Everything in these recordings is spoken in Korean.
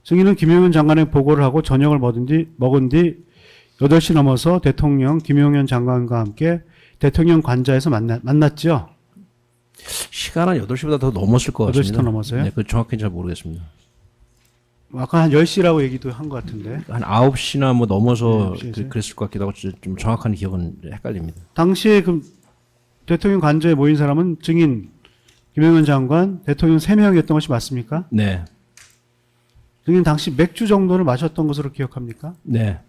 증인은 김용현 장관의 보고를 하고 저녁을 먹은 뒤 8시 넘어서 대통령 김용현 장관과 함께 대통령 관자에서 만났죠. 시간은 8시보다 더 넘었을 것 같습니다. 8시 더 넘었어요? 네, 그 정확히는 잘 모르겠습니다. 아까 한 10시라고 얘기도 한 것 같은데. 한 9시나 뭐 넘어서 네, 9시 에서? 그랬을 것 같기도 하고 좀 정확한 기억은 헷갈립니다. 당시에 그 대통령 관저에 모인 사람은 증인 김용현 장관, 대통령 3명이었던 것이 맞습니까? 네. 증인 당시 맥주 정도를 마셨던 것으로 기억합니까? 네.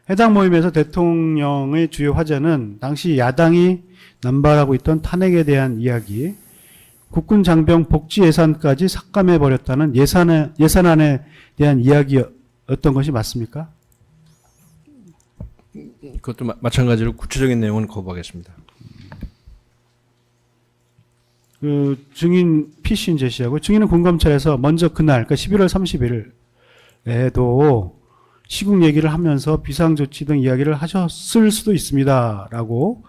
해당 모임에서 대통령의 주요 화제는 당시 야당이 남발하고 있던 탄핵에 대한 이야기, 국군 장병 복지 예산까지 삭감해 버렸다는 예산안에 대한 이야기였던 것이 맞습니까? 그것도 마찬가지로 구체적인 내용은 거부하겠습니다. 그 증인 피신 제시하고 증인은 군검찰에서 먼저 그날 그러니까 11월 30일에도 시국 얘기를 하면서 비상조치 등 이야기를 하셨을 수도 있습니다라고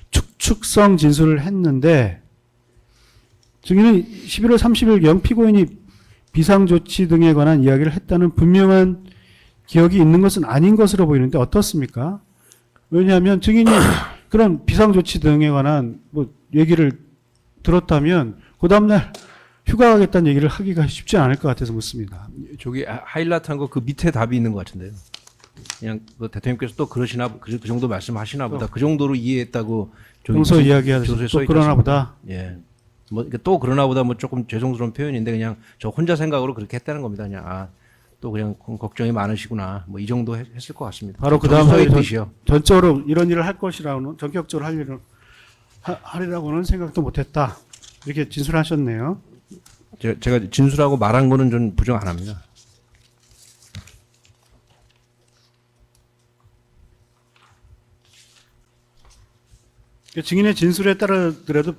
축축성 진술을 했는데 증인은 11월 30일경 피고인이 비상조치 등에 관한 이야기를 했다는 분명한 기억이 있는 것은 아닌 것으로 보이는데 어떻습니까? 왜냐하면 증인이 그런 비상조치 등에 관한 뭐 얘기를 들었다면 그 다음날 휴가 가겠다는 얘기를 하기가 쉽지 않을 것 같아서 묻습니다. 저기 하이라이트한 거 그 밑에 답이 있는 것 같은데요. 그냥 그 대통령께서 또 그러시나 그 정도 말씀하시나 보다. 그 정도로 이해했다고 평소 이야기하듯이 또 그러나 보다. 예. 뭐 또 그러나 보다 뭐 조금 죄송스러운 표현인데 그냥 저 혼자 생각으로 그렇게 했다는 겁니다. 그냥 또 그냥 걱정이 많으시구나. 뭐 이 정도 했을 것 같습니다. 바로 그 다음 뜻이요. 전적으로 이런 일을 할 것이라고는 전격적으로 하리라고는 생각도 못했다. 이렇게 진술하셨네요. 제가 진술하고 말한 거는 좀 부정 안 합니다. 증인의 진술에 따르더라도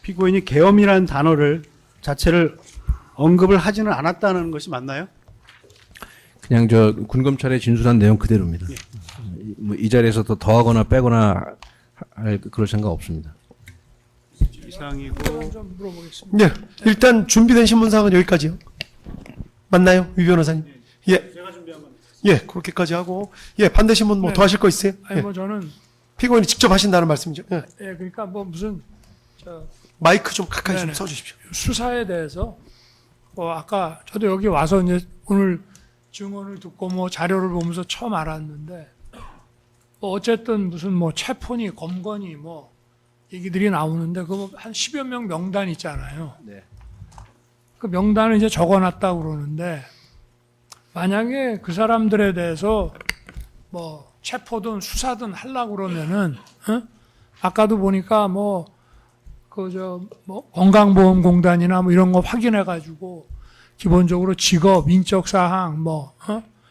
피고인이 계엄이라는 단어를 자체를 언급을 하지는 않았다는 것이 맞나요? 그냥 저 군검찰에 진술한 내용 그대로입니다. 뭐 이 자리에서 더 하거나 빼거나 할 그럴 생각 없습니다. 이상이고. 좀 물어보겠습니다. 네, 일단 준비된 신문사항은 여기까지요. 맞나요, 위 변호사님? 예. 제가 준비한 건. 예, 그렇게까지 하고, 예, 반대 신문 뭐 네. 더 하실 거 있어요? 아니 예. 뭐 저는 피고인이 직접 하신다는 말씀이죠. 예. 예 그러니까 뭐 무슨 저 마이크 좀 가까이 좀 네네. 써주십시오. 수사에 대해서 뭐 아까 저도 여기 와서 이제 오늘 증언을 듣고 뭐 자료를 보면서 처음 알았는데 뭐 어쨌든 무슨 뭐 체포니 검거니 뭐 얘기들이 나오는데 그 한 10여 명 명단 있잖아요. 네. 그 명단을 이제 적어놨다고 그러는데 만약에 그 사람들에 대해서 뭐 체포든 수사든 하려고 그러면은 아까도 보니까 뭐 그 뭐 건강보험공단이나 뭐 이런 거 확인해 가지고 기본적으로 직업, 인적 사항, 뭐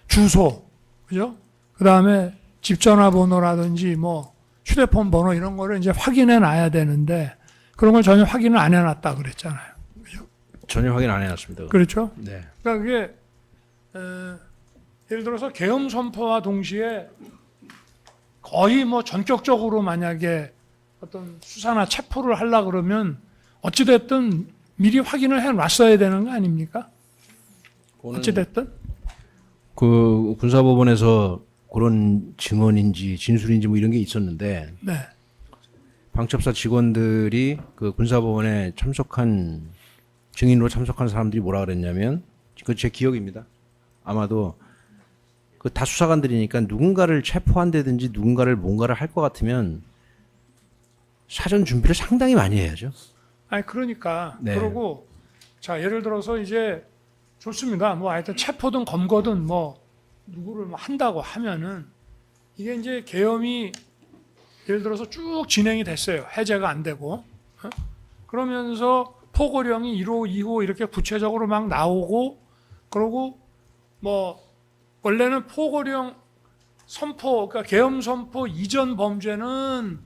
주소, 그죠? 그 다음에 집 전화번호라든지 뭐 휴대폰 번호 이런 거를 이제 확인해 놔야 되는데 그런 걸 전혀 확인을 안 해놨다 그랬잖아요. 전혀 확인 안 해놨습니다. 그렇죠? 네. 그러니까 그게 예를 들어서 계엄 선포와 동시에 거의 뭐 전격적으로 만약에 어떤 수사나 체포를 하려 그러면 어찌됐든 미리 확인을 해 놨어야 되는 거 아닙니까? 어찌됐든. 그 군사법원에서 그런 증언인지 진술인지 뭐 이런 게 있었는데 네. 방첩사 직원들이 그 군사법원에 참석한 증인으로 참석한 사람들이 뭐라 그랬냐면 그 제 기억입니다. 아마도 그 다 수사관들이니까 누군가를 체포한다든지 누군가를 뭔가를 할 것 같으면 사전 준비를 상당히 많이 해야죠. 아니 그러니까 네. 그러고 자 예를 들어서 이제 좋습니다. 뭐 하여튼 체포든 검거든 뭐 누구를 뭐 한다고 하면은 이게 이제 계엄이 예를 들어서 쭉 진행이 됐어요. 해제가 안 되고 그러면서 포고령이 1호, 2호 이렇게 구체적으로 막 나오고 그러고 뭐 원래는 포고령 선포 그러니까 계엄 선포 이전 범죄는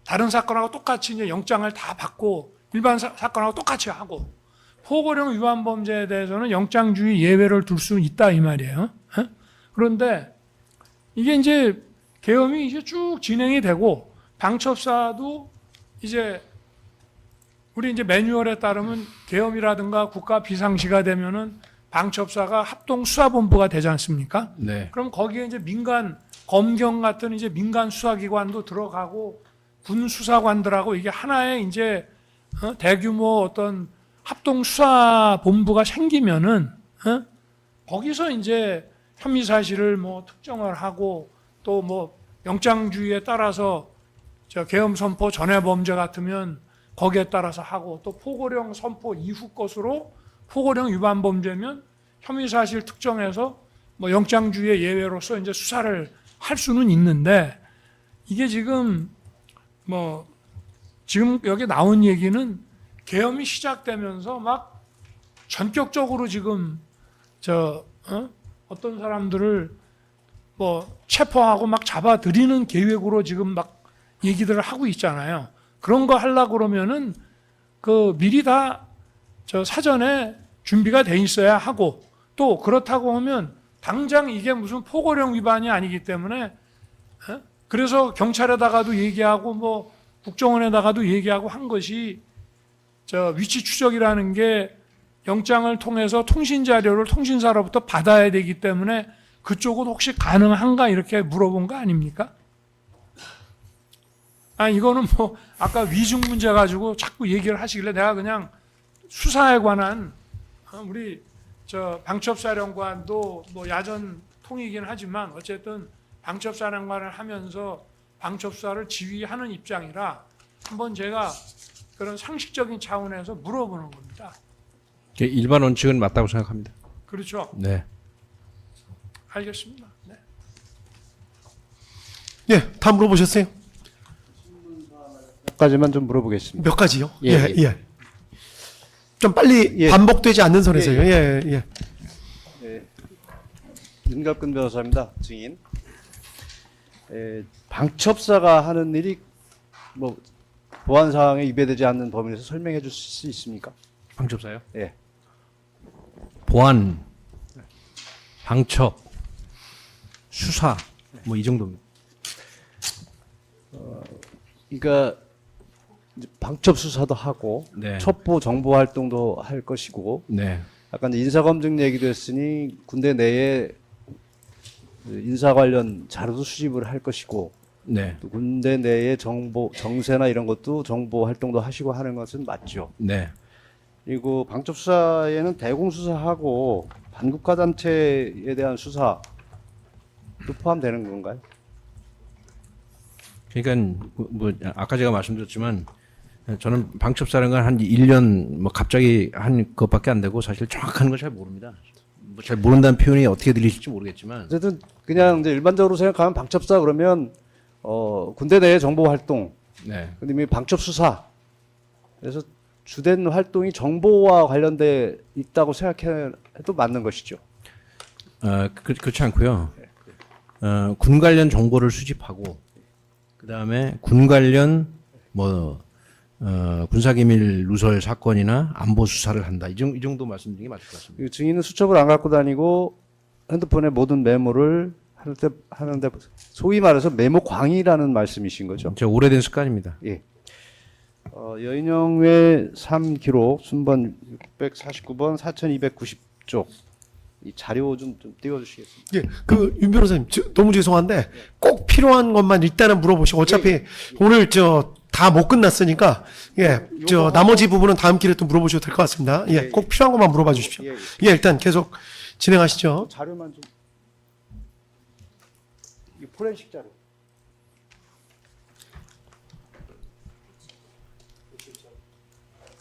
다른 사건하고 똑같이 이제 영장을 다 받고 일반 사건하고 똑같이 하고 포고령 위반 범죄에 대해서는 영장주의 예외를 둘 수 있다 이 말이에요. 그런데 이게 이제 계엄이 이제 쭉 진행이 되고 방첩사도 이제 우리 이제 매뉴얼에 따르면 계엄이라든가 국가 비상시가 되면은 방첩사가 합동수사본부가 되지 않습니까? 네. 그럼 거기에 이제 민간 검경 같은 이제 민간 수사기관도 들어가고 군 수사관들하고 이게 하나의 이제 대규모 어떤 합동 수사본부가 생기면은 거기서 이제 혐의 사실을 뭐 특정을 하고 또 뭐 영장주의에 따라서 저 계엄 선포 전해 범죄 같으면 거기에 따라서 하고 또 포고령 선포 이후 것으로 포고령 위반 범죄면 혐의 사실 특정해서 뭐 영장주의 예외로서 이제 수사를 할 수는 있는데 이게 지금 뭐 지금 여기 나온 얘기는 계엄이 시작되면서 막 전격적으로 지금 어떤 사람들을 뭐 체포하고 막 잡아들이는 계획으로 지금 막 얘기들을 하고 있잖아요. 그런 거 하려고 그러면은 그 미리 다 저 사전에 준비가 돼 있어야 하고 또 그렇다고 하면 당장 이게 무슨 포고령 위반이 아니기 때문에 그래서 경찰에다가도 얘기하고 뭐 국정원에다가도 얘기하고 한 것이 저 위치 추적이라는 게 영장을 통해서 통신 자료를 통신사로부터 받아야 되기 때문에 그쪽은 혹시 가능한가 이렇게 물어본 거 아닙니까? 아 이거는 뭐 아까 위증 문제 가지고 자꾸 얘기를 하시길래 내가 그냥 수사에 관한 우리 저 방첩사령관도 뭐 야전 통이긴 하지만 어쨌든 방첩사령관을 하면서 방첩사를 지휘하는 입장이라 한번 제가 그런 상식적인 차원에서 물어보는 겁니다. 일반 원칙은 맞다고 생각합니다. 그렇죠. 네. 알겠습니다. 네. 예, 다 물어보셨어요? 몇 가지만 좀 물어보겠습니다. 몇 가지요? 예, 예, 예. 예. 좀 빨리 예. 반복되지 않는 선에서요. 예, 예. 예. 윤갑근 변호사입니다. 증인. 방첩사가 하는 일이 뭐 보안 사항에 위배되지 않는 범위 내에서 설명해 줄 수 있습니까? 방첩사요? 예. 보안, 방첩, 수사 뭐 이 정도입니다. 그러니까 이제 방첩 수사도 하고 네. 첩보 정보 활동도 할 것이고 네. 아까 이제 인사 검증 얘기도 했으니 군대 내에 인사 관련 자료도 수집을 할 것이고 네. 또 군대 내의 정보 정세나 이런 것도 정보 활동도 하시고 하는 것은 맞죠. 네. 그리고 방첩 수사에는 대공 수사하고 반국가 단체에 대한 수사도 포함되는 건가요? 그러니까 뭐 아까 제가 말씀드렸지만 저는 방첩사령관 한 1년 뭐 갑자기 한 것밖에 안 되고 사실 정확한 걸 잘 모릅니다. 뭐 잘 모른다는 표현이 어떻게 들리실지 모르겠지만 어쨌든 그냥 이제 일반적으로 생각하면 방첩사 그러면 군대 내의 정보 활동, 네. 그다음에 방첩 수사. 그래서 주된 활동이 정보와 관련돼 있다고 생각해도 맞는 것이죠. 그렇지 않고요. 군 관련 정보를 수집하고 그다음에 군 관련 뭐 군사기밀 누설 사건이나 안보 수사를 한다. 이 정도 말씀드리는 게 맞을 것 같습니다. 그 증인은 수첩을 안 갖고 다니고 핸드폰에 모든 메모를 하는데 소위 말해서 메모광이라는 말씀이신 거죠? 제 오래된 습관입니다. 예. 여인영외 3기록 순번 649번 4290쪽 이 자료 좀 띄워주시겠습니까? 예, 그 윤 변호사님 너무 죄송한데 꼭 필요한 것만 일단은 물어보시고 어차피 오늘 다 못 끝났으니까 나머지 부분은 다음 기회에 또 물어보셔도 될 것 같습니다. 예, 꼭 필요한 것만 물어봐 주십시오. 예, 예, 일단 계속 진행하시죠. 자료만 좀 이 포렌식 자료.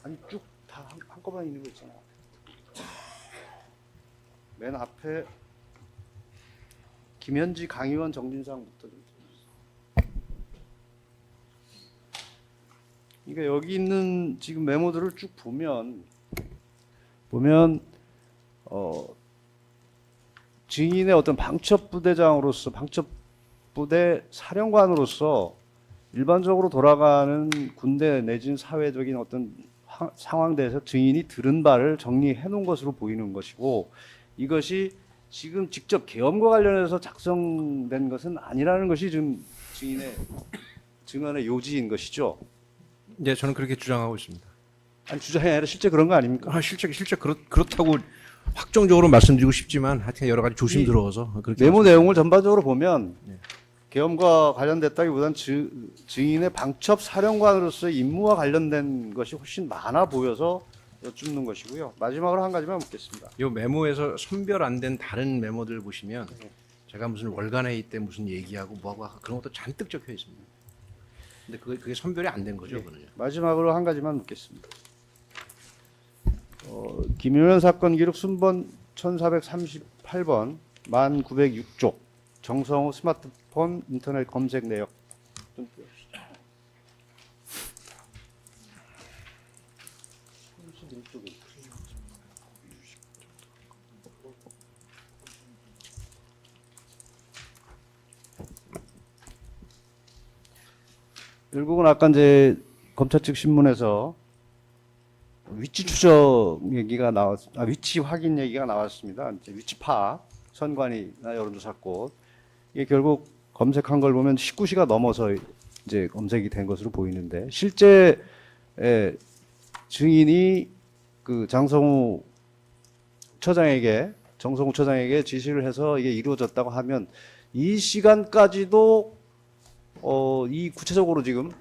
아니 쭉 다 한꺼번에 있는 거 있잖아. 맨 앞에 김현지 강의원 정진상부터 좀. 그러니까 여기 있는 지금 메모들을 쭉 보면 증인의 어떤 방첩부대장으로서 방첩부대 사령관으로서 일반적으로 돌아가는 군대 내진 사회적인 어떤 상황에 대해서 증인이 들은 바를 정리해 놓은 것으로 보이는 것이고 이것이 지금 직접 계엄과 관련해서 작성된 것은 아니라는 것이 지금 증언의 요지인 것이죠. 네, 저는 그렇게 주장하고 있습니다. 아니 주장이 아니라 실제 그런 거 아닙니까? 실제 그렇다고 확정적으로 말씀드리고 싶지만 하여튼 여러 가지 조심 들어서 그렇게 메모 내용을 전반적으로 보면 계엄과 관련됐다기보다는 증인의 방첩 사령관으로서의 임무와 관련된 것이 훨씬 많아 보여서 여쭙는 것이고요. 마지막으로 한 가지만 묻겠습니다. 이 메모에서 선별 안 된 다른 메모들 보시면 제가 무슨 월간회의 때 무슨 얘기하고 뭐하고 그런 것도 잔뜩 적혀 있습니다. 근데 그게 선별이 안 된 거죠, 그거는요. 마지막으로 한 가지만 묻겠습니다. 김용현 사건 기록 순번 1438번 1906쪽 정성호 스마트폰 인터넷 검색 내역 좀 띄워주시죠. 결국은 아까 이제 검찰 측 신문에서 위치 추적 얘기가 위치 확인 얘기가 나왔습니다. 이제 위치 파악, 선관위나 여론조사권. 이게 결국 검색한 걸 보면 19시가 넘어서 이제 검색이 된 것으로 보이는데 실제 증인이 그 정성우 처장에게 지시를 해서 이게 이루어졌다고 하면 이 시간까지도 이 구체적으로 지금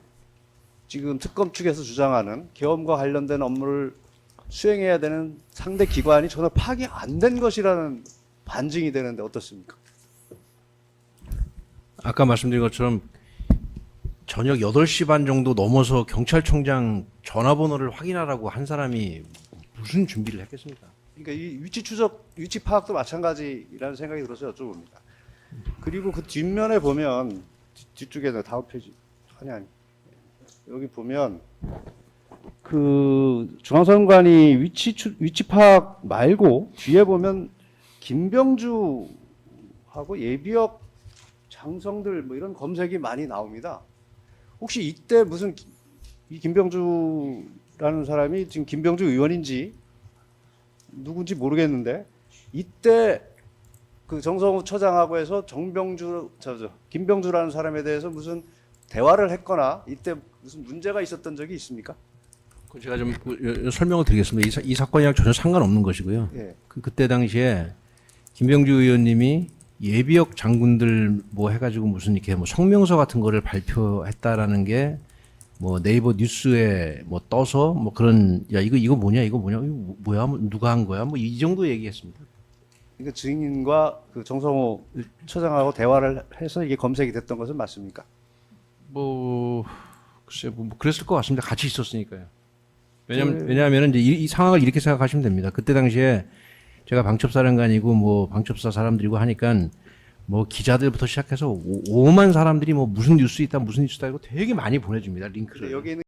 특검 측에서 주장하는 계엄과 관련된 업무를 수행해야 되는 상대 기관이 전혀 파악이 안 된 것이라는 반증이 되는데 어떻습니까? 아까 말씀드린 것처럼 저녁 8시 반 정도 넘어서 경찰청장 전화번호를 확인하라고 한 사람이 무슨 준비를 했겠습니까? 그러니까 이 위치 추적, 위치 파악도 마찬가지라는 생각이 들어서 여쭤봅니다. 그리고 그 뒷면에 보면 뒤쪽에 다음 페이지 아니 여기 보면 그 중앙선관위 위치 파악 말고 뒤에 보면 김병주하고 예비역 장성들 뭐 이런 검색이 많이 나옵니다. 혹시 이때 무슨 이 김병주라는 사람이 지금 김병주 의원인지 누군지 모르겠는데 이때 그 정성우 처장하고 해서 김병주라는 사람에 대해서 무슨 대화를 했거나 이때 무슨 문제가 있었던 적이 있습니까? 제가 좀 설명을 드리겠습니다. 이 사건이랑 전혀 상관없는 것이고요. 예. 그때 당시에 김병주 의원님이 예비역 장군들 뭐 해가지고 무슨 이렇게 뭐 성명서 같은 거를 발표했다라는 게 뭐 네이버 뉴스에 뭐 떠서 뭐 그런 야 이거 뭐냐 이거 뭐야 뭐 누가 한 거야 뭐 이 정도 얘기했습니다. 그러니까 증인과 그 정성호 처장하고 대화를 해서 이게 검색이 됐던 것은 맞습니까? 뭐 글쎄 뭐 그랬을 것 같습니다. 같이 있었으니까요. 왜냐하면 이제 이 상황을 이렇게 생각하시면 됩니다. 그때 당시에 제가 방첩사령관이고 뭐 방첩사 사람들이고 하니까 뭐 기자들부터 시작해서 5만 사람들이 뭐 무슨 뉴스 있다 이거 되게 많이 보내줍니다. 링크를. 여기 있는